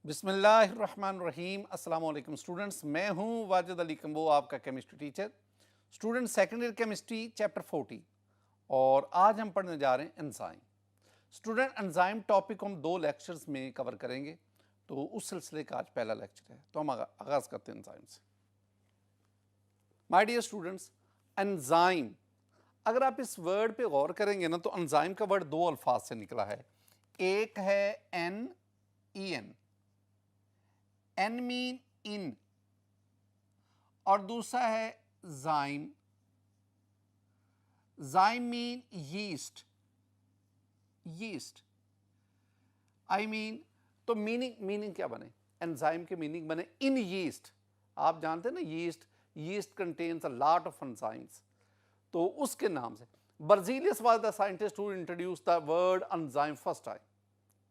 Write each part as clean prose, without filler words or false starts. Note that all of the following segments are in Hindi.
बिस्मिल्लाहिर्रहमानिर्रहीम। अस्सलाम वालेकुम स्टूडेंट्स, मैं हूं वाजिद अली कंबो, आपका chemistry teacher. Student second year chemistry chapter 40 और आज हम पढ़ने जा रहे हैं एंजाइम। स्टूडेंट एंजाइम टॉपिक हम 2 लेक्चर्स में कवर करेंगे, तो उस सिलसिले का आज पहला लेक्चर है। तो हम आगाज़ करते हैं एंजाइम से। माय डियर स्टूडेंट्स, एंजाइम, अगर आप इस वर्ड पे गौर करेंगे ना, तो एंजाइम का वर्ड 2 अल्फाज से निकला है। एक है NEN, एन मीन इन, और दूसरा है जाइम, जाइम mean yeast, yeast I mean. तो मीनिंग क्या बने? एंजाइम के मीनिंग बने इन यीस्ट। आप जानते हैं ना, yeast contains a lot of enzymes, तो उसके नाम से। Berzelius was the scientist who introduce the word enzyme first time.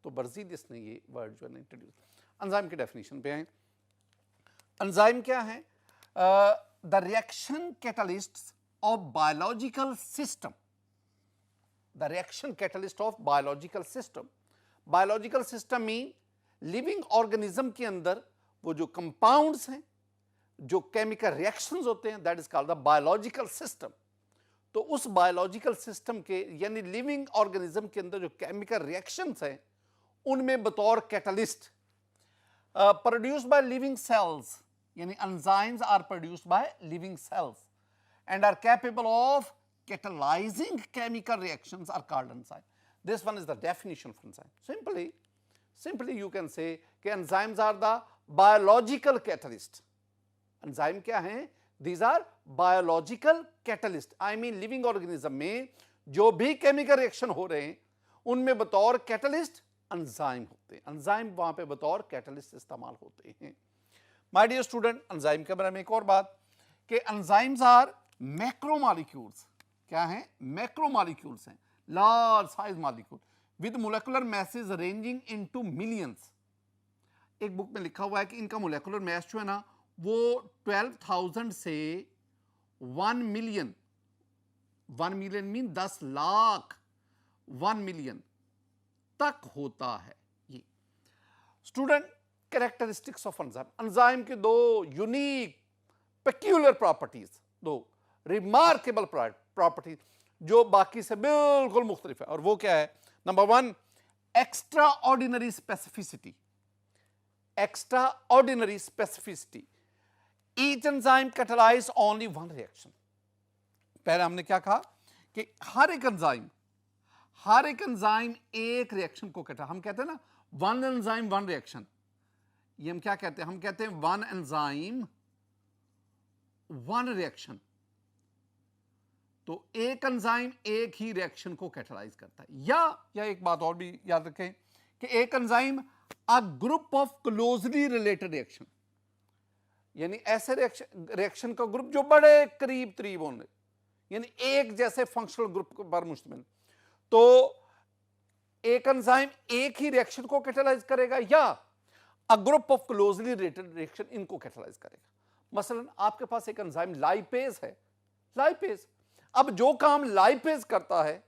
तो बर्जीलियस ने ये वर्ड जो है इंट्रोड्यूस। एंजाइम की डेफिनेशन पे आए। एंजाइम क्या है? The reaction catalyst of biological system, the reaction catalyst of biological system. Biological system mean living organism के अंदर वो जो कंपाउंड्स हैं, जो केमिकल रिएक्शंस होते हैं, that is called the biological system. तो उस बायोलॉजिकल सिस्टम के यानी लिविंग ऑर्गेनिज्म के अंदर जो केमिकल रिएक्शंस हैं, उनमें बतौर catalyst produced by living cells, yani enzymes are produced by living cells and are capable of catalyzing chemical reactions are called enzyme. This one is the definition of enzyme. Simply you can say कि enzymes are the biological catalyst. enzyme क्या हैं? These are biological catalyst. I mean living organism में जो भी chemical reaction हो रहे हैं, उनमें बतौर catalyst एंजाइम होते हैं। एंजाइम वहां पे बतौर कैटलिस्ट इस्तेमाल होते हैं। माय डियर स्टूडेंट, एंजाइम के बारे में एक और बात कि एंजाइम्स आर मैक्रोमॉलिक्यूल्स। क्या हैं? मैक्रोमॉलिक्यूल्स हैं, large size molecule with molecular message ranging into millions. एक बुक में लिखा हुआ है कि इनका मोलेकुलर मैस जो है ना, वो 12,000 से 1 million, 1 million mean 10 lakh, 1 million तक होता है। ये student characteristics of enzyme. Enzyme के 2 unique peculiar properties, 2 remarkable properties जो बाकी से बिल्कुल मुख्तलिफ है, और वो क्या है? Number 1, extra ordinary specificity. Extra ordinary specificity. Each enzyme catalyse only 1 reaction. पहले हमने क्या कहा कि हर एक एंजाइम एक रिएक्शन को कहता है। हम कहते हैं ना 1 एंजाइम 1 रिएक्शन। ये हम क्या कहते हैं? हम कहते हैं 1 एंजाइम 1 रिएक्शन। तो एक एंजाइम एक ही रिएक्शन को कैटलाइज करता है। या एक बात और भी याद रखें कि एक enzyme a group of closely related reaction, यानी ऐसे रिएक्शन का ग्रुप जो बड़े करीब होंगे, यानी एक जैसे फंक्शनल ग्रुप पर मुश्तमिल। तो एक एंजाइम एक ही रिएक्शन को कैटलाइज करेगा या a group of closely related reaction इनको कैटलाइज करेगा। मसलन आपके पास एक एंजाइम लाइपेज है, लाइपेज। अब जो काम लाइपेज करता है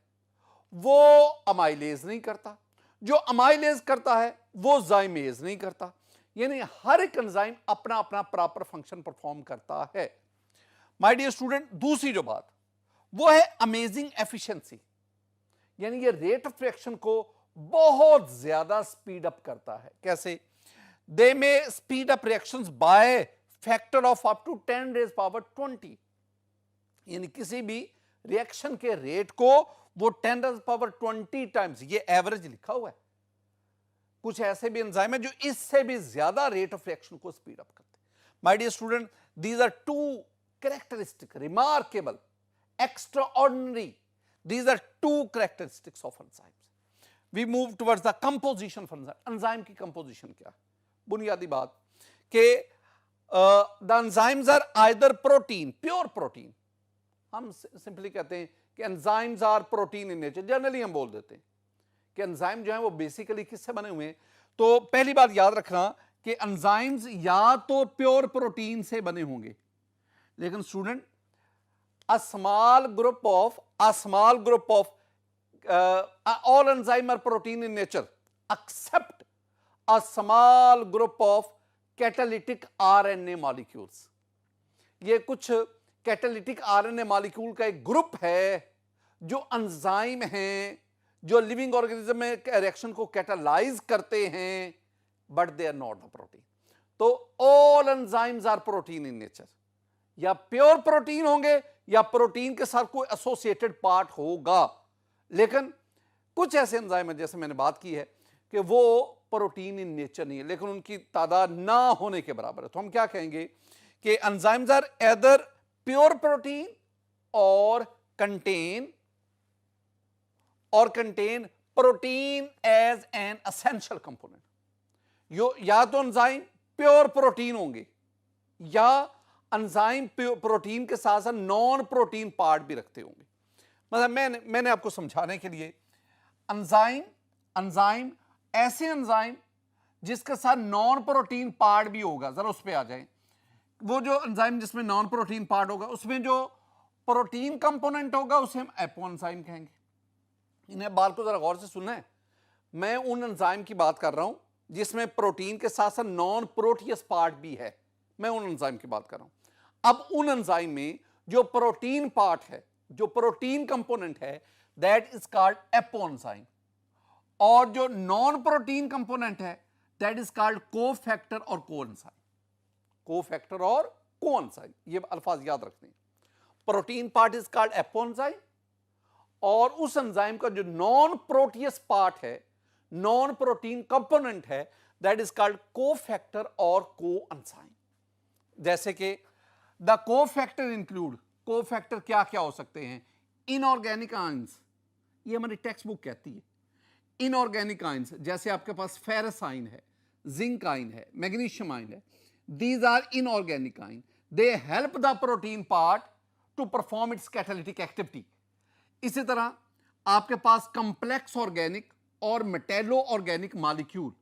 वो अमाइलेज नहीं करता, जो अमाइलेज करता है वो जाइमेज नहीं करता। यानी हर एक एंजाइम अपना अपना प्रॉपर फंक्शन परफॉर्म करता है। माय डियर स्टूडेंट, दूसरी जो बात वो है अमेजिंग एफिशिएंसी, यानी ये रेट ऑफ रिएक्शन को बहुत ज्यादा स्पीड अप करता है। कैसे? They may speed up reactions by factor of up to 10 raised power 20, यानी किसी भी रिएक्शन के रेट को वो 10 raised power 20 टाइम्स, ये एवरेज लिखा हुआ है। कुछ ऐसे भी एंजाइम है जो इससे भी ज्यादा रेट ऑफ रिएक्शन को स्पीड अप करते हैं। My dear student, these are 2 characteristic, remarkable, extraordinary. These are 2 characteristics of enzymes. We move towards the composition of enzyme. Enzyme की composition क्या है? बुनियादी बात कि the enzymes are either protein, pure protein. हम सिंपली कहते हैं कि enzymes are protein in nature. Generally हम बोल देते हैं कि एंजाइम जो है वो बेसिकली किससे बने हुए हैं। तो पहली बात याद रखना कि एंजाइम्स या तो प्योर प्रोटीन से बने होंगे, लेकिन student a small group of all enzyme are protein in nature except a small group of catalytic RNA molecules. ये कुछ कैटालिटिक आरएनए मॉलिक्यूल का एक ग्रुप है जो एंजाइम हैं, जो लिविंग ऑर्गेनिज्म में रिएक्शन को कैटालाइज करते हैं, but they are not the protein. तो all enzymes are protein in nature. या प्योर प्रोटीन होंगे या प्रोटीन के साथ कोई एसोसिएटेड पार्ट होगा, लेकिन कुछ ऐसे एंजाइम हैं जैसे मैंने बात की है कि वो प्रोटीन इन नेचर नहीं है, लेकिन उनकी तादाद ना होने के बराबर है. तो हम क्या कहेंगे कि enzymes are either pure protein और contain protein as an essential component. या तो एंजाइम प्योर प्रोटीन होंगे या एंजाइम प्रोटीन के साथ साथ नॉन प्रोटीन पार्ट भी रखते होंगे. मतलब मैंने आपको समझाने के लिए एंजाइम ऐसे एंजाइम जिसके साथ नॉन प्रोटीन पार्ट भी होगा, जरा उस पर आ जाए. वो जो एंजाइम जिसमें नॉन प्रोटीन पार्ट होगा उसमें जो प्रोटीन कंपोनेंट होगा उसे हम एपोएंजाइम कहेंगे. इन्हें बात को जरा गौर से सुनना है. मैं उन एंजाइम की बात कर रहा हूं जिसमें प्रोटीन के साथ साथ नॉन प्रोटियस पार्ट भी है. मैं उन एंजाइम की बात कर रहा हूं. अब उन एंजाइम में जो प्रोटीन पार्ट है, जो प्रोटीन कंपोनेंट है, दैट इज कॉल्ड एपोएंजाइम. और जो नॉन प्रोटीन कंपोनेंट है दैट इज कॉल्ड कोफैक्टर और कोएंजाइम. कोफैक्टर और कोएंजाइम, ये अल्फाज याद रखते हैं. Protein part is called apoenzyme और उस एंजाइम का जो नॉन प्रोटियस पार्ट है, नॉन प्रोटीन कंपोनेंट है, दैट इज कॉल्ड कोफैक्टर और कोएंजाइम. जैसे कि द कोफैक्टर इंक्लूड, कोफैक्टर क्या क्या हो सकते हैं? इनऑर्गेनिक आयंस, ये हमारी टेक्स्ट बुक कहती है. इनऑर्गेनिक आयंस जैसे आपके पास फेरस आयन है, जिंक आयन है, मैग्नीशियम आयन है. These are inorganic ion. They help the protein part to perform its catalytic activity. इसी तरह आपके पास कॉम्प्लेक्स ऑर्गेनिक और मेटेलो ऑर्गेनिक मॉलिक्यूल,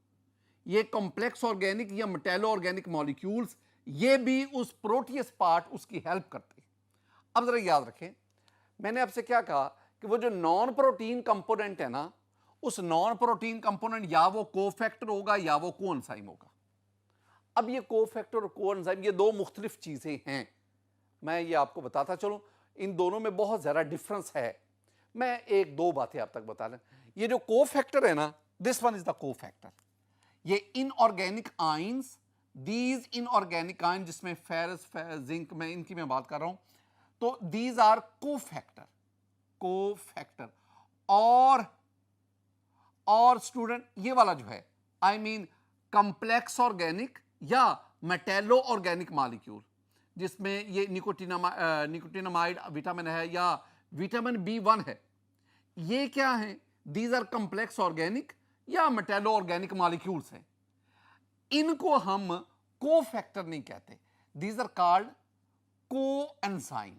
ये कॉम्प्लेक्स ऑर्गेनिक या मेटेलो ऑर्गेनिक मॉलिक्यूल्स ये भी उस प्रोटियस पार्ट उसकी हेल्प करते हैं. अब जरा याद रखें, मैंने आपसे क्या कहा कि वो जो नॉन प्रोटीन कंपोनेंट है ना, उस नॉन प्रोटीन कंपोनेंट या वो कोफैक्टर होगा या वो कोएंजाइम होगा. अब ये कोफैक्टर और कोएंजाइम ये दो मुख्तलिफ चीजें हैं. मैं ये आपको बताता चलूं, इन दोनों में बहुत ज्यादा डिफरेंस है. मैं एक दो बातें आप तक बता लें. ये जो कोफैक्टर है ना, this one is the cofactor. ये inorganic ions, these inorganic ion जिसमें फेरस, जिंक, मैं इनकी मैं बात कर रहा हूं, तो दीज आर कोफैक्टर. और स्टूडेंट ये वाला जो है, आई मीन कॉम्प्लेक्स ऑर्गेनिक या मेटेलो ऑर्गेनिक मॉलिक्यूल, जिसमें ये निकोटिनामाइड विटामिन है या विटामिन B1 है, ये क्या है? दीज आर कॉम्प्लेक्स ऑर्गेनिक या मेटेलो ऑर्गेनिक मॉलिक्यूल्स हैं. इनको हम कोफैक्टर नहीं कहते, दीज आर कॉल्ड कोएंजाइम.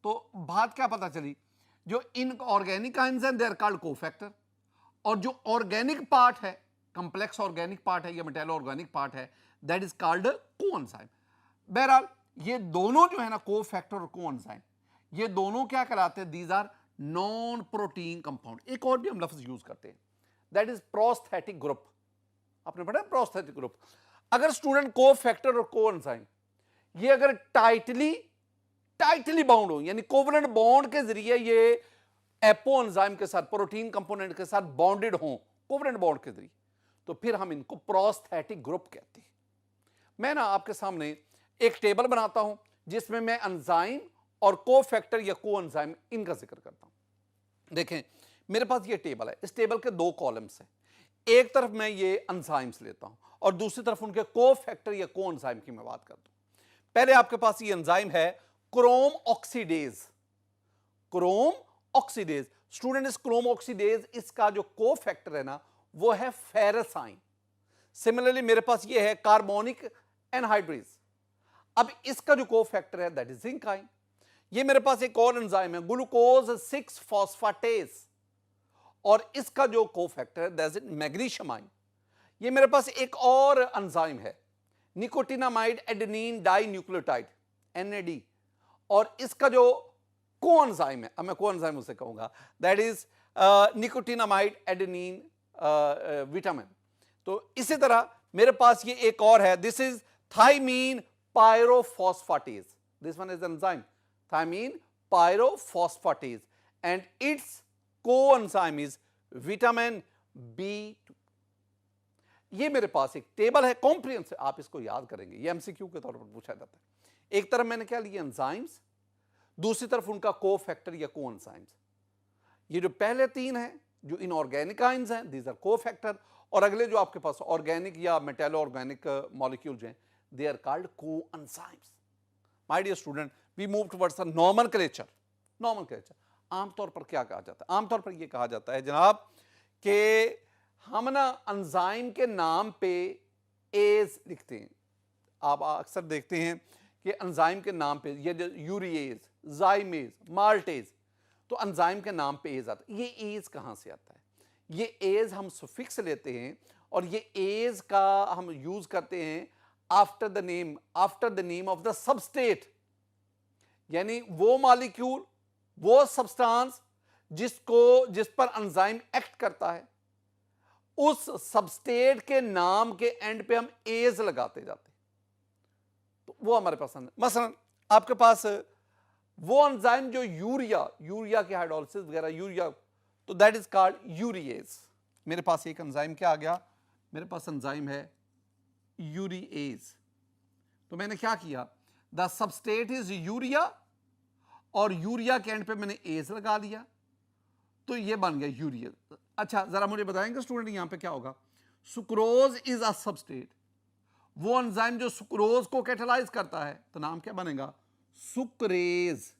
तो बात क्या पता चली? जो इन ऑर्गेनिक आयंस हैं दे आर कॉल्ड कोफैक्टर, और जो ऑर्गेनिक पार्ट है, कॉम्प्लेक्स ऑर्गेनिक पार्ट है या मेटेलो ऑर्गेनिक पार्ट है, दैट इज कॉल्ड कोएंजाइम. बहरहाल ये दोनों जो है ना, कोफैक्टर और कोएंजाइम, ये दोनों क्या कहलाते हैं? These are non protein compound. एक और भी हम लफ्ज यूज करते हैं, दैट इज प्रोस्थेटिक ग्रुप. आपने पढ़ा प्रोस्थेटिक ग्रुप. अगर स्टूडेंट कोफैक्टर और कोएंजाइम ये अगर टाइटली बाउंड हो, यानी कोवलेंट बॉन्ड के जरिए ये एपोएंजाइम के साथ, प्रोटीन कंपोनेंट के साथ बॉन्डेड हों, कोवलेंट बॉन्ड के जरिए, तो फिर हम इनको प्रोस्थेटिक ग्रुप कहते हैं. मैं ना आपके सामने एक टेबल बनाता हूं जिसमें मैं एंजाइम और कोफैक्टर या कोएंजाइम इनका जिक्र करता हूं. देखें मेरे पास ये टेबल है, इस टेबल के दो कॉलम्स हैं. एक तरफ मैं ये एंजाइम्स लेता हूं और दूसरी तरफ उनके कोफैक्टर या कोएंजाइम की मैं बात करता हूं. पहले आपके पास ये एंजाइम है क्रोम ऑक्सीडेज. स्टूडेंट, इस क्रोम ऑक्सीडेज इसका जो कोफैक्टर है ना वो है फेरस आयन. सिमिलरली मेरे पास ये है कार्बोनिक एनहाइड्रेज. अब इसका जो कोफैक्टर है दैट इज जिंक आयन. ये मेरे पास एक और एंजाइम है ग्लूकोज 6 फॉस्फेटेज और इसका जो कोफैक्टर है दैट इज मैग्नीशियम आयन. ये मेरे पास एक और एंजाइम है nicotinamide adenine dinucleotide NAD और इसका जो कोएंजाइम है, अब मैं कोएंजाइम उसे कहूंगा, that is nicotinamide adenine vitamin. तो इसी तरह मेरे पास ये एक और है, this is thiamine pyrophosphatase, this one is enzyme thiamine pyrophosphatase and its coenzyme is vitamin B2। ये मेरे पास एक टेबल है कॉम्प्रिहेंसिव, आप इसको याद करेंगे, ये एमसीक्यू के तौर पर पूछा जाता है। एक तरफ मैंने क्या लिया एंजाइम्स, दूसरी तरफ उनका कोफैक्टर या कोएंजाइम्स। ये जो पहले तीन हैं जो इनऑर्गेनिक आयंस हैं, दीज आर कोफैक्टर, और अगले जो आपके पास ऑर्गेनिक या मेटेलो ऑर्गेनिक मॉलिक्यूल्स हैं, they are called coenzymes. My dear student, we move towards the nomenclature. Nomenclature आमतौर पर क्या कहा जाता है? आमतौर पर यह कहा जाता है जनाब कि हम ना एंजाइम के नाम पे एज लिखते हैं। आप अक्सर देखते हैं कि एंजाइम के नाम पे ये यूरिएज, जाइमेज, माल्टेज, तो एंजाइम के नाम पे एज आता है। ये एज कहाँ से आता है? ये एज हम सुफिक्स लेते हैं और ये एज का हम यूज करते हैं after the name of the substrate, यानी वो मॉलिक्यूल, वो सब्सटेंस जिस पर एंजाइम एक्ट करता है, उस सबस्टेट के नाम के एंड पे हम एज लगाते जाते हैं, तो वो हमारे पास है। मसलन आपके पास वो एंजाइम जो यूरिया के हाइड्रोलिसिस वगैरह, यूरिया, तो दैट इज कॉल्ड यूरिएज। मेरे पास एक एंजाइम क्या आ गया? मेरे पास एंजाइम है यूरिएज। तो मैंने क्या किया, द सबस्टेट इज यूरिया और यूरिया के एंड पे मैंने एज लगा लिया, तो ये बन गया यूरिएज। अच्छा, जरा मुझे बताएंगे स्टूडेंट यहां पे क्या होगा? सुक्रोज इज अ सबस्टेट, वो एंजाइम जो सुक्रोज को कैटालाइज करता है, तो नाम क्या बनेगा? Sucrase.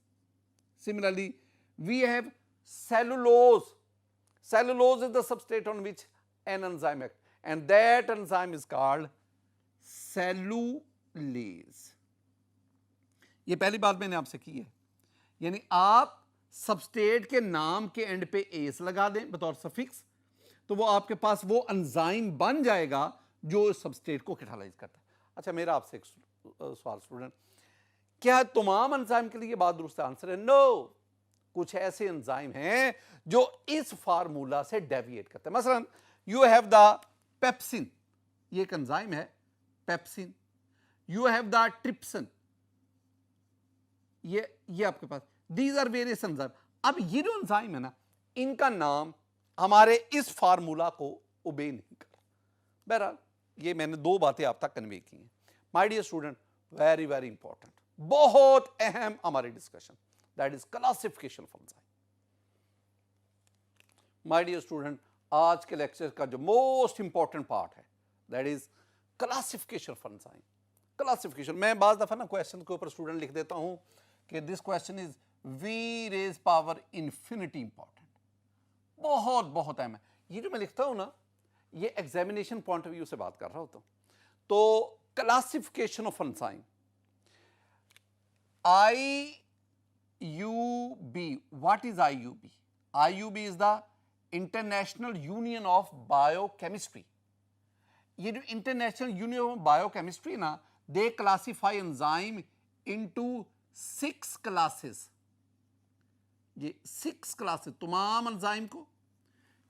Similarly we have cellulose, cellulose is the substrate on which an enzyme act and that enzyme is called cellulase. ये पहली बात मैंने आपसे की है, यानी आप सबस्टेट के नाम के एंड पे एस लगा दें बतौर सफिक्स, तो वो आपके पास वो एंजाइम बन जाएगा जो सबस्टेट को कैटालाइज करता है। अच्छा, मेरा आपसे एक सवाल स्टूडेंट, क्या तमाम एंजाइम के लिए बात दुरुस्त? आंसर है नो। कुछ ऐसे एंजाइम हैं जो इस फार्मूला से डेविएट करते हैं। मसलन यू हैव द पेप्सिन, ये एक एंजाइम है pepsin. You have the trypsin, ये आपके पास, दीज आर वेरियस एंजाइम। अब ये जो एंजाइम है ना, इनका नाम हमारे इस फार्मूला को ओबे नहीं कर। बहरहाल ये मैंने दो बातें आप तक कन्वे की हैं। My dear student, very very important, बहुत अहम हमारी discussion, that is classification of enzyme. My dear student, आज के लेक्चर का जो मोस्ट इंपॉर्टेंट पार्ट है, that is classification of enzyme. Classification, मैं बाज दफा ना क्वेश्चन के ऊपर स्टूडेंट लिख देता हूं कि this question is we raise power infinity important, बहुत बहुत अहम है। ये जो मैं लिखता हूं ना, ये एग्जामिनेशन पॉइंट ऑफ व्यू से बात कर रहा होता हूं। तो classification of enzyme, IUB, what is IUB? IUB is the International Union of Biochemistry. ये जो इंटरनेशनल यूनियन ऑफ बायोकेमिस्ट्री ना, दे क्लासीफाई एंजाइम इनटू 6 क्लासेस। ये 6 क्लासेस तमाम एंजाइम को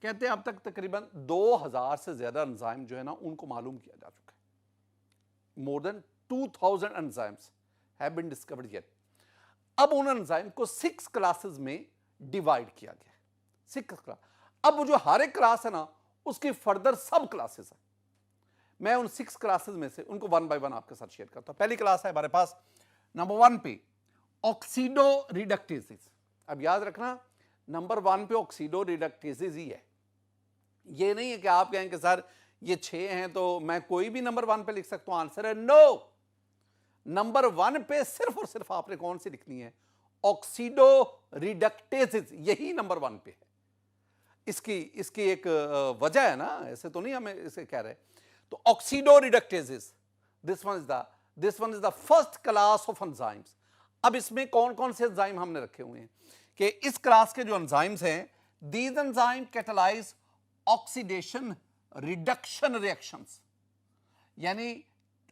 कहते हैं। अब तक तकरीबन 2000 से ज्यादा एंजाइम जो है ना, उनको मालूम किया जा चुका है। More than 2000 enzymes have been discovered yet. अब उन एंजाइम को 6 क्लासेस में डिवाइड किया गया है, 6 क्लास। अब वो जो हर एक क्लास है ना, उसकी फर्दर सब क्लासेस है। मैं उन 6 क्लासेस में से उनको वन बाय वन आपके साथ शेयर करता हूं। पहली क्लास है हमारे पास नंबर 1 पे ऑक्सीडो रिडक्टेसेस। अब याद रखना, नंबर 1 पे ऑक्सीडो रिडक्टेसेस ही है। ये नहीं है कि आप कहें कि सर ये 6 हैं तो मैं कोई भी नंबर 1 पे लिख सकता हूं। आंसर है नो। नंबर 1 पे सिर्फ और सिर्फ आपने कौन सी लिखनी है? ऑक्सीडो रिडक्टेसेस, यही नंबर 1 पे है। इसकी एक वजह है ना, ऐसे तो नहीं हमें इसे कह रहे। तो oxidoreductases, this one is the first class of enzymes. अब इसमें कौन कौन से एंजाइम हमने रखे हुए हैं कि इस क्लास के जो एंजाइम्स हैं, these enzyme catalyse oxidation reduction reactions. यानी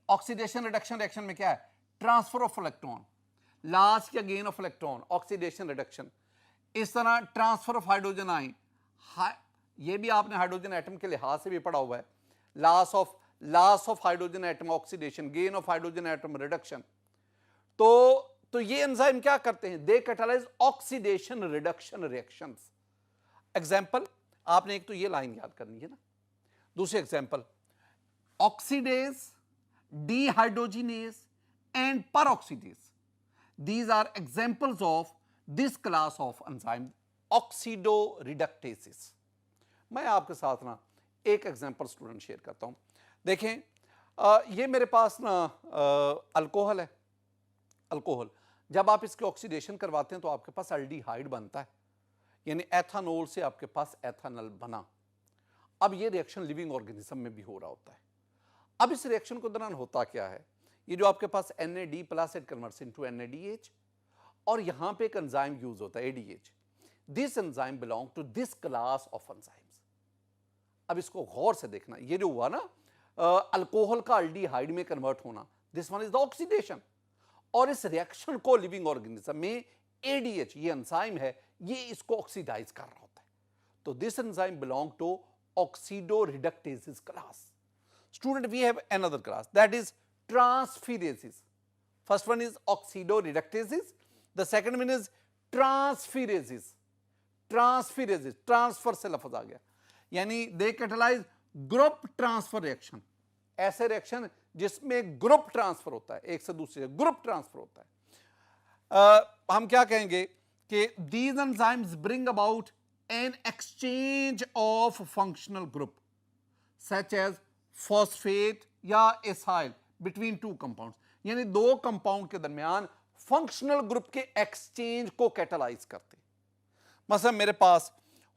ऑक्सीडेशन रिडक्शन रिएक्शन में क्या है? ट्रांसफर ऑफ इलेक्ट्रॉन, लास्ट या gain of electron, oxidation reduction. इस तरह ट्रांसफर ऑफ हाइड्रोजन आयन, ये भी आपने हाइड्रोजन एटम के लिहाज से भी पढ़ा हुआ है। Loss of hydrogen atom oxidation, gain of hydrogen atom reduction. तो ये एंजाइम क्या करते हैं? They catalyse oxidation reduction reactions. Example, आपने एक तो ये लाइन याद करनी है ना। दूसरे example, oxidase, dehydrogenase and peroxidase, these are examples of this class of enzyme, oxidoreductases। मैं आपके साथ ना एक एग्जांपल स्टूडेंट शेयर करता हूं। देखें ये मेरे पास ना अल्कोहल है। अल्कोहल जब आप इसके ऑक्सीडेशन करवाते हैं तो आपके पास एल्डिहाइड बनता है, यानी एथानॉल से आपके पास एथानॉल बना। अब ये रिएक्शन लिविंग ऑर्गेनिज्म में भी हो रहा होता है। अब इस रिएक्शन के दौरान होता क्या है, ये जो आपके पास NAD plus it converts into NADH, और यहां पे एक एंजाइम यूज होता है ADH। This enzyme belong to this class of enzymes. अब इसको गौर से देखना, ये जो हुआ ना अल्कोहल का एल्डिहाइड में कन्वर्ट होना, this one is the oxidation. और इस रिएक्शन को लिविंग ऑर्गेनिज्म में ADH ये एंजाइम है, ये इसको ऑक्सीडाइज कर रहा होता है। तो this enzyme belong to oxidoreductases class. Student, we have another class that is transferases. First one is oxidoreductases, the second one is transferases. Transferases, transfer से लफ्ज आ गया, यानी दे कैटालाइज ग्रुप ट्रांसफर रिएक्शन। ऐसे रिएक्शन जिसमें ग्रुप ट्रांसफर होता है, एक से दूसरे ग्रुप ट्रांसफर होता है। हम क्या कहेंगे कि these enzymes bring about an exchange of functional group such as phosphate या एसाइल बिटवीन टू कंपाउंड्स, यानी दो कंपाउंड के दरमियान फंक्शनल ग्रुप के एक्सचेंज को कैटालाइज करते हैं। मतलब मेरे पास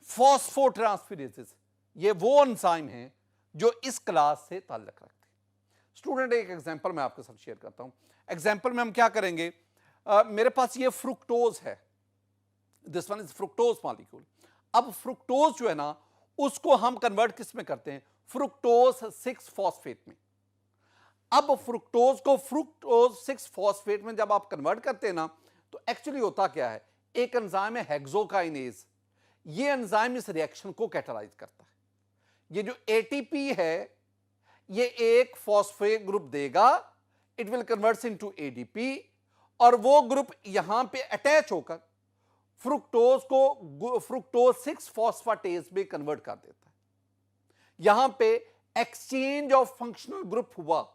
फॉस्फोट्रांसफरेजेस, ये वो एंजाइम हैं जो इस क्लास से ताल्लुक रखते हैं। स्टूडेंट, एक एग्जांपल मैं आपके साथ शेयर करता हूं। एग्जांपल में हम क्या करेंगे, मेरे पास ये फ्रुक्टोज है, this one is fructose molecule. अब फ्रुक्टोज जो है ना, उसको हम कन्वर्ट किस में करते हैं? फ्रुक्टोज 6 फॉस्फेट में। अब फ्रुक्टोज को फ्रुक्टोज 6 फॉस्फेट में जब आप कन्वर्ट करते हैं ना, तो एक्चुअली होता क्या है, एक एंजाइम है हेक्सोकाइनेज, ये एंजाइम इस रिएक्शन को कैटालाइज करता है। ये जो ATP है, ये एक फॉस्फेट ग्रुप देगा, it will converts into ADP, और वो ग्रुप यहां पे अटैच होकर फ्रुक्टोज को फ्रुक्टोज 6 फॉस्फेटेज में कन्वर्ट कर देता है। यहां पे एक्सचेंज ऑफ फंक्शनल ग्रुप हुआ,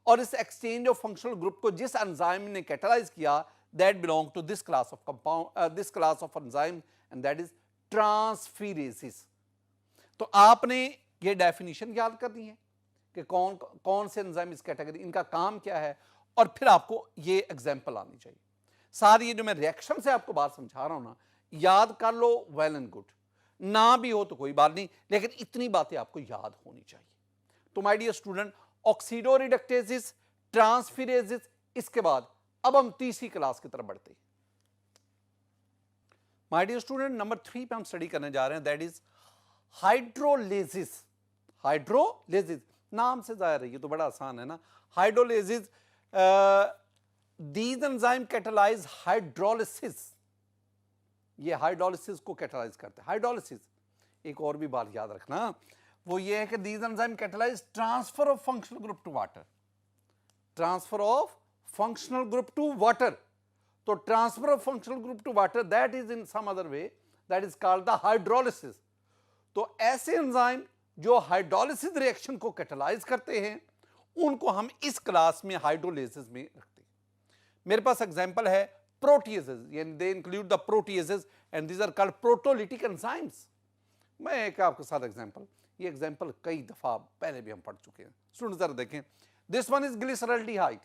और इस एक्सचेंज ऑफ फंक्शनल ग्रुप को जिस एंजाइम ने कैटालाइज किया, that belong to this class of compound, this class of enzyme, and that is transferases. तो आपने ये डेफिनेशन याद करनी है कि कौन कौन से एंजाइम इस कैटेगरी, इनका काम क्या है, और फिर आपको ये एग्जांपल आनी चाहिए। सारी ये जो मैं रिएक्शन से आपको बात समझा रहा हूं ना, याद कर लो, वेल एंड गुड, ना भी हो तो कोई बात नहीं, लेकिन इतनी बातें आपको याद होनी चाहिए। तो माय डियर स्टूडेंट, ऑक्सीडोरिडक्टेसेस, ट्रांसफेरेसेस, इसके बाद अब हम तीसरी क्लास की तरफ बढ़ते हैं। माय डियर स्टूडेंट, नंबर 3 पे हम स्टडी करने जा रहे हैं, दैट इज हाइड्रोलेसिस। हाइड्रोलेसिस नाम से जाहिर है, ये तो बड़ा आसान है ना। Hydrolysis, these enzyme catalyse hydrolysis, ये हाइड्रोलिसिस को कैटालाइज करते हैं। हाइड्रोलिसिस, एक और भी बात याद रखना, वो ये है कि these enzyme catalyse transfer of functional group to water. Transfer of functional group to water, तो transfer of functional group to water, that is in some other way, that is called the hydrolysis. तो ऐसे एंजाइम जो हाइड्रोलिसिस रिएक्शन को कैटालाइज करते हैं, उनको हम इस क्लास में हाइड्रोलिसिस में रखते हैं। मेरे पास एग्जांपल है प्रोटीएसेस, यानी they include the proteases and these are called proteolytic enzymes. मैं एक आपके साथ एग्जांपल, ये एग्जांपल कई दफा पहले भी हम पढ़ चुके हैं। स्टूडेंट जरा देखें, this one is glyceraldehyde,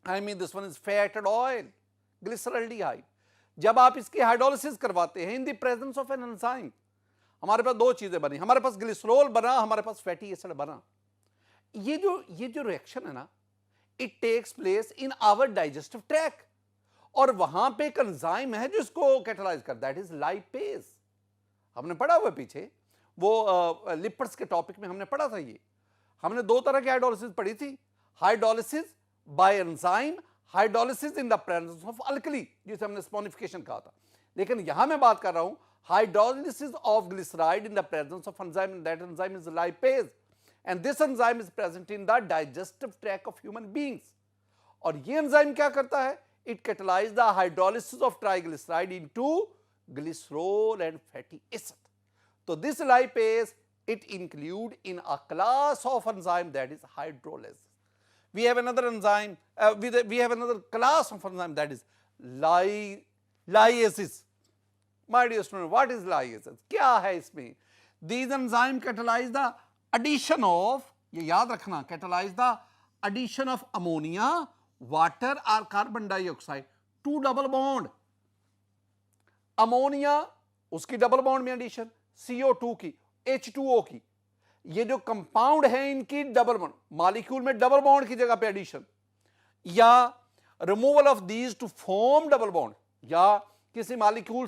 I mean this one is fetid oil, glyceraldehyde. जब आप इसकी हाइड्रोलिसिस करवाते हैं इन the presence of an enzyme, हमारे पास दो चीजें बनी, हमारे पास ग्लिसरॉल बना, हमारे पास फैटी एसिड बना। ये जो रिएक्शन है ना, it takes place in our digestive tract, और वहां पे एक एंजाइम है जो इसको कैटालाइज करता है, दैट इज लाइपेज। हमने पढ़ा हुआ पीछे वो लिपिड्स के टॉपिक में हमने पढ़ा था। ये हमने दो तरह की हाइड्रोलिसिस पढ़ी थी, hydrolysis bye enzyme, hydrolysis in the presence of alkali, जिसे हमने स्पोनिफिकेशन कहा था। लेकिन यहां मैं बात कर रहा हूं hydrolysis of glyceride in the presence of enzyme, that enzyme is lipase. And this enzyme is present in the digestive tract of human beings. और ये एंजाइम क्या करता है? It catalyse the hydrolysis of triglyceride into glycerol and fatty acid. तो this lipase it include in a class of enzyme that is hydrolysis. We have another enzyme, we have another class of enzyme that is lyases. My dear student, what is lyases? क्या है इसमें? These enzyme catalyze the addition of, ये याद रखना, catalyze the addition of ammonia, water or carbon dioxide to double bond. Ammonia उसकी डबल बॉन्ड में एडिशन, CO2 की, H2O की, ये जो कंपाउंड है इनकी डबल बॉन्ड, मॉलिक्यूल में डबल बॉन्ड की जगह पे एडिशन, या removal of these two form double bond, या किसी मॉलिक्यूल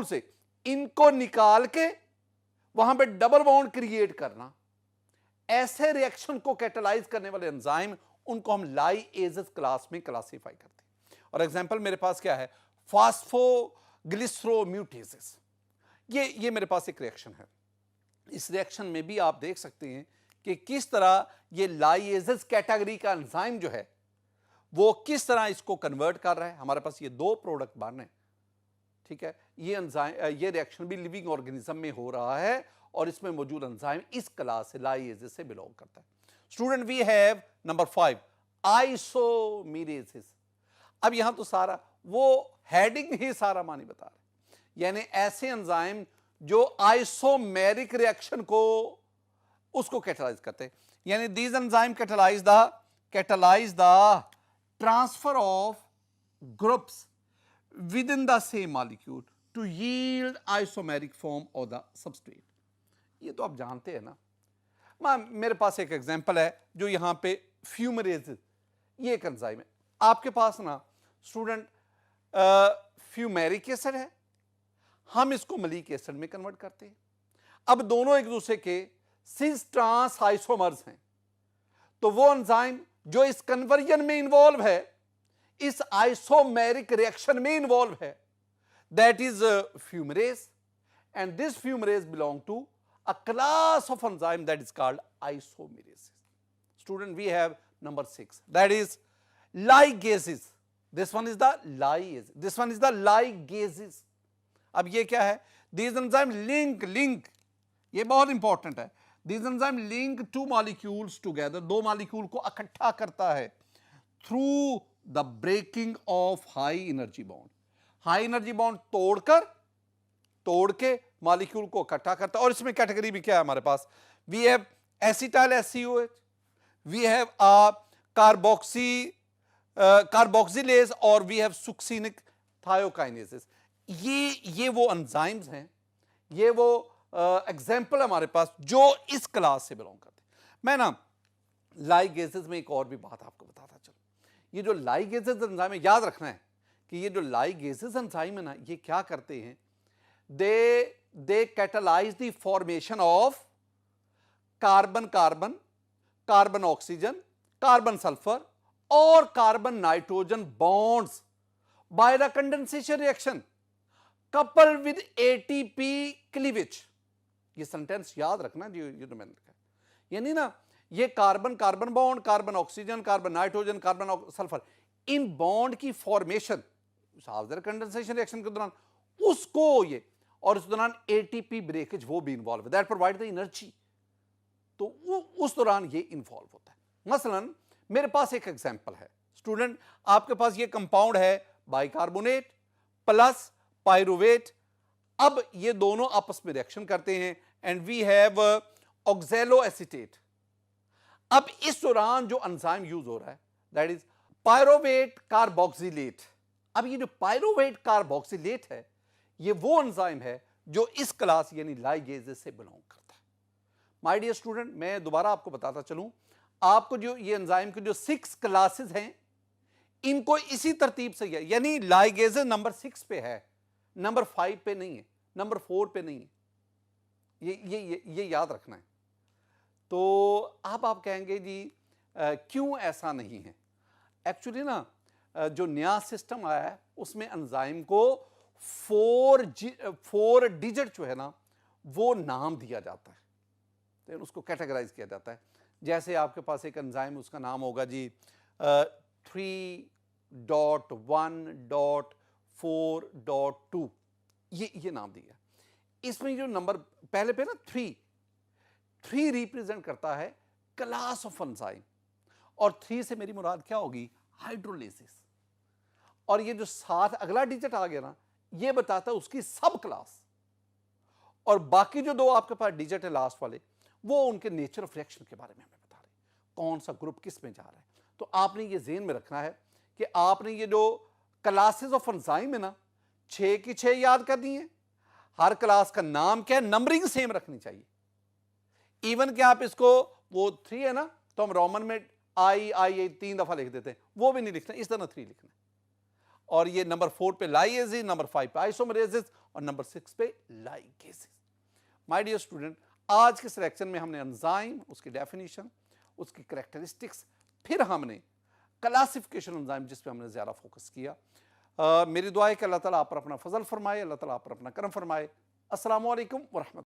से इनको निकाल के वहां पे डबल बॉन्ड क्रिएट करना। ऐसे रिएक्शन को कैटेलाइज करने वाले एंजाइम, उनको हम लाइएजेस क्लास में क्लासिफाई करते हैं। और एग्जांपल मेरे पास क्या है? फॉस्फोग्लिसरोम्यूटेसेस। ये मेरे पास एक रिएक्शन है। इस रिएक्शन में भी आप देख सकते हैं कि किस तरह ये लाइएजेस कैटेगरी का एंजाइम जो है वो किस तरह इसको कन्वर्ट कर रहा है। हमारे पास ये दो प्रोडक्ट बन रहे हैं, ठीक है। ये एंजाइम, ये रिएक्शन भी लिविंग ऑर्गेनिज्म में हो रहा है और इसमें मौजूद एंजाइम इस क्लास से, लाइएजेस से बिलोंग करता है। Student, we have number 5 isomerases. अब यहां तो सारा वो हेडिंग ही सारा मानी बता रहे, यानी ऐसे एंजाइम जो आइसोमेरिक रिएक्शन को उसको कैटेलाइज करते हैं। यानी these enzyme catalyse the transfer of groups within the same molecule to yield isomeric form of the substrate. ये तो आप जानते हैं ना। मेरे पास एक एग्जांपल है जो यहां पे फ्यूमरेज, ये एक एंजाइम है। आपके पास ना स्टूडेंट फ्यूमेरिक एसिड है, हम इसको मलिक एसिड में कन्वर्ट करते हैं। अब दोनों एक दूसरे के सिस ट्रांस आइसोमर्स हैं, तो वो एंजाइम जो इस कन्वर्जन में इन्वॉल्व है, इस आइसोमेरिक रिएक्शन में इन्वॉल्व है, that is fumarase, and this fumarase belong to a class of enzyme that is called isomerases. Student, we have number 6, that is ligases. This one is the lyase, this one is the ligases. अब ये क्या है? These enzyme link, ये बहुत इंपॉर्टेंट है। These enzyme link two molecules together, दो मॉलिक्यूल को इकट्ठा करता है through the breaking of high energy bond. High energy bond तोड़ के मॉलिक्यूल को इकट्ठा करता है। और इसमें कैटेगरी भी क्या है हमारे पास? We have acetyl SCOH, we have carboxylase और वी हैव सुक्सिनिक थायोकाइनेसेस। ये वो एंजाइम्स हैं, ये वो एग्जाम्पल हमारे पास जो इस क्लास से बिलोंग करते हैं। मैं ना लाइगेसेस में एक और भी बात आपको बताता चलूं। ये जो लाइगेसेस एंजाइम है, याद रखना है कि ये जो लाइगेसेस एंजाइम है ना, ये क्या करते हैं? They catalyse the formation of carbon oxygen, carbon sulphur और carbon nitrogen bonds by the condensation reaction coupled with ATP cleavage। ये सेंटेंस याद रखना जी, ये तो मैंने लिखा है। यानी ना ये carbon bond, carbon oxygen, carbon nitrogen, carbon sulphur, इन बॉन्ड की फॉर्मेशन कंडेंसेशन रिएक्शन के दौरान उसको ये, और इस दौरान ATP ब्रेकेज वो भी इन्वॉल्व है, दैट प्रोवाइड द एनर्जी। तो उस दौरान ये इन्वॉल्व होता है। मसलन मेरे पास एक एग्जांपल है स्टूडेंट, आपके पास ये कंपाउंड है बाइकार्बोनेट प्लस पाइरुवेट। अब ये दोनों आपस में रिएक्शन करते हैं and we have oxaloacetate. अब इस दौरान जो एंजाइम यूज हो रहा है दैट इज पाइरुवेट कार्बोक्सिलेट। अब ये जो पाइरुवेट कार्बोक्सिलेट है, ये वो एंजाइम है जो इस क्लास यानी लाइगेसेस से बिलोंग करता है। माय डियर स्टूडेंट, मैं दोबारा आपको बताता चलूं, आपको जो ये एंजाइम के जो 6 क्लासेस हैं, इनको इसी तरतीब से, यानी लाइगेसेस नंबर 6 पे है, नंबर 5 पे नहीं है, नंबर 4 पे नहीं है। ये याद रखना है। तो अब आप कहेंगे जी क्यों ऐसा नहीं है? एक्चुअली ना जो नया सिस्टम आया है उसमें एंजाइम को 4 डिजिट जो है ना वो नाम दिया जाता है। तो उसको कैटेगराइज किया जाता है। जैसे आपके पास एक एंजाइम, उसका नाम होगा जी 3.1.4.2, ये नाम दिया। इसमें जो नंबर पहले पे ना 3 रिप्रेजेंट करता है क्लास ऑफ एंजाइम, और 3 से मेरी मुराद क्या होगी, हाइड्रोलिसिस। और ये जो 7 अगला डिजिट आ गया ना, ये बताता है उसकी सब क्लास। और बाकी जो 2 आपके पास डिजिट है लास्ट वाले, वो उनके नेचर ऑफ रिएक्शन के बारे में हमें बता रहे, कौन सा ग्रुप किस में जा रहा है। तो आपने ये ज़हन में रखना है कि आपने ये जो क्लासेस ऑफ एंजाइम है ना, 6 की 6 याद करनी है। हर क्लास का नाम क्या है, नंबरिंग सेम रखनी चाहिए। इवन कि आप इसको, वो 3 है ना, तो हम रोमन में आई 3 दफा लिख देते हैं, वो भी नहीं लिखना, इस तरह 3 लिखना है। और ये नंबर 4 पे लाइएजिस, नंबर 5 पे आइसोमरेसिस, और नंबर 6 पे लाइगेसिस। माय डियर स्टूडेंट, आज के सिलेक्शन में हमने एंजाइम, उसकी डेफिनेशन, उसकी करैक्टरिस्टिक्स, फिर हमने क्लासिफिकेशन एंजाइम, जिस पे हमने ज़्यादा फोकस किया। मेरी दुआ है कि अल्लाह ताला आप पर अपना फजल फरमाए, अल्लाह ताला आप पर अपना करम फरमाए। अस्सलामु अलैकुम व रहमतुल्लाह।